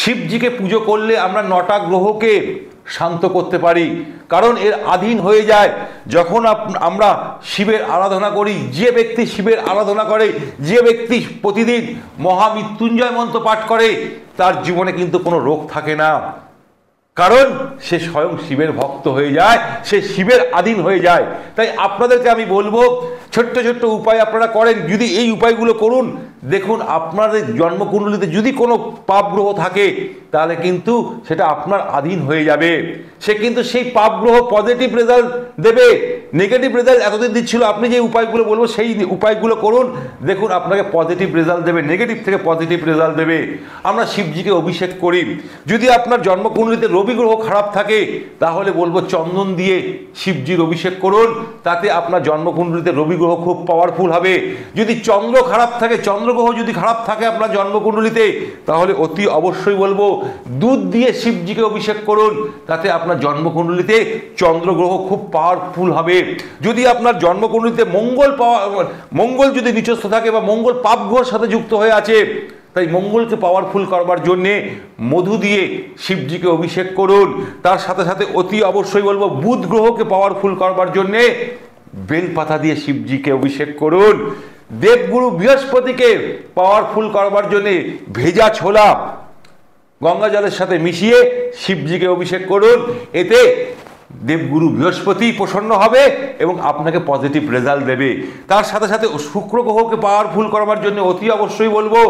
শিবজিকে পুজো করলে আমরা 9টা গ্রহকে শান্ত করতে পারি, কারণ এর অধীন হয়ে যায়। যখন আমরা শিবের আরাধনা করি, যে ব্যক্তি শিবের আরাধনা করে, যে ব্যক্তি প্রতিদিন মহামৃত্যুঞ্জয় মন্ত্র পাঠ করে, তার জীবনে কিন্তু কোনো রোগ থাকে না, কারণ সে স্বয়ং শিবের ভক্ত হয়ে যায়, সে শিবের অধীন হয়ে যায়। তাই আপনাদেরকে আমি বলবো, ছোট্ট ছোট্ট উপায় আপনারা করেন, যদি এই উপায়গুলো করুন, দেখুন আপনাদের জন্মকুণ্ডলিতে যদি কোনো পাপ গ্রহ থাকে, তাহলে কিন্তু সেটা আপনার অধীন হয়ে যাবে। সে কিন্তু সেই পাপ গ্রহ পজিটিভ রেজাল্ট দেবে, নেগেটিভ রেজাল্ট এতদিন দিচ্ছিল। আপনি যে উপায়গুলো বলবো সেই উপায়গুলো করুন, দেখুন আপনাকে পজিটিভ রেজাল্ট দেবে, নেগেটিভ থেকে পজিটিভ রেজাল্ট দেবে। আমরা শিবজিকে অভিষেক করি। যদি আপনার জন্মকুণ্ডলিতে রবি গ্রহ খারাপ থাকে, তাহলে বলবো চন্দন দিয়ে শিবজির অভিষেক করুন, তাতে আপনার জন্মকুণ্ডলিতে রবি গ্রহ খুব পাওয়ারফুল হবে। যদি চন্দ্র খারাপ থাকে, চন্দ্রগ্রহ যদি খারাপ থাকে আপনার জন্মকুণ্ডলিতে, তাহলে অতি অবশ্যই বলবো দুধ দিয়ে শিবজিকে অভিষেক করুন, তাতে আপনার জন্মকুণ্ডলিতে চন্দ্রগ্রহ খুব পাওয়ারফুল হবে। যদি আপনার জন্মকুণ্ডলিতে মঙ্গল যদি নিচস্থ থাকে বা মঙ্গল পাপ গ্রহের সাথে যুক্ত হয়ে আছে, তাই মঙ্গলকে পাওয়ারফুল করবার জন্যে মধু দিয়ে শিবজিকে অভিষেক করুন। তার সাথে সাথে অতি অবশ্যই বলবো বুধ গ্রহকে পাওয়ারফুল করবার জন্যে বেলপাতা দিয়ে শিবজিকে অভিষেক করুন। দেবগুরু বৃহস্পতিকে পাওয়ারফুল করবার জন্যে ভেজা ছোলা গঙ্গা জলের সাথে মিশিয়ে শিবজিকে অভিষেক করুন। এতে দেবগুরু বৃহস্পতি প্রসন্ন হবে এবং আপনাকে পজিটিভ রেজাল্ট দেবে। তার সাথে সাথে শুক্র গ্রহকে পাওয়ারফুল করবার জন্য অতি অবশ্যই বলবো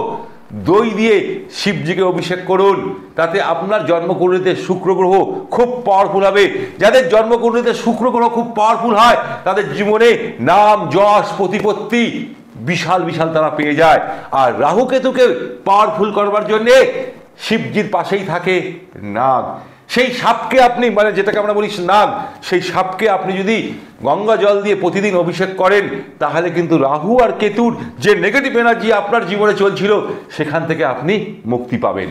দই দিয়ে শিবজিকে অভিষেক করুন, তাতে আপনার জন্মকুণ্ডলিতে শুক্র গ্রহ খুব পাওয়ারফুল হবে। যাদের জন্মকুণ্ডলিতে শুক্র গ্রহ খুব পাওয়ারফুল হয়, তাদের জীবনে নাম যশ প্রতিপত্তি বিশাল বিশাল তারা পেয়ে যায়। আর রাহু কেতুকে পাওয়ারফুল করবার জন্যে শিবজির পাশেই থাকে নাগ। সেই সাপকে আপনি, মানে যেটাকে আমরা বলি নাগ, সেই সাপকে আপনি যদি গঙ্গা জল দিয়ে প্রতিদিন অভিষেক করেন, তাহলে কিন্তু রাহু আর কেতুর যে নেগেটিভ এনার্জি আপনার জীবনে চলছিল, সেখান থেকে আপনি মুক্তি পাবেন।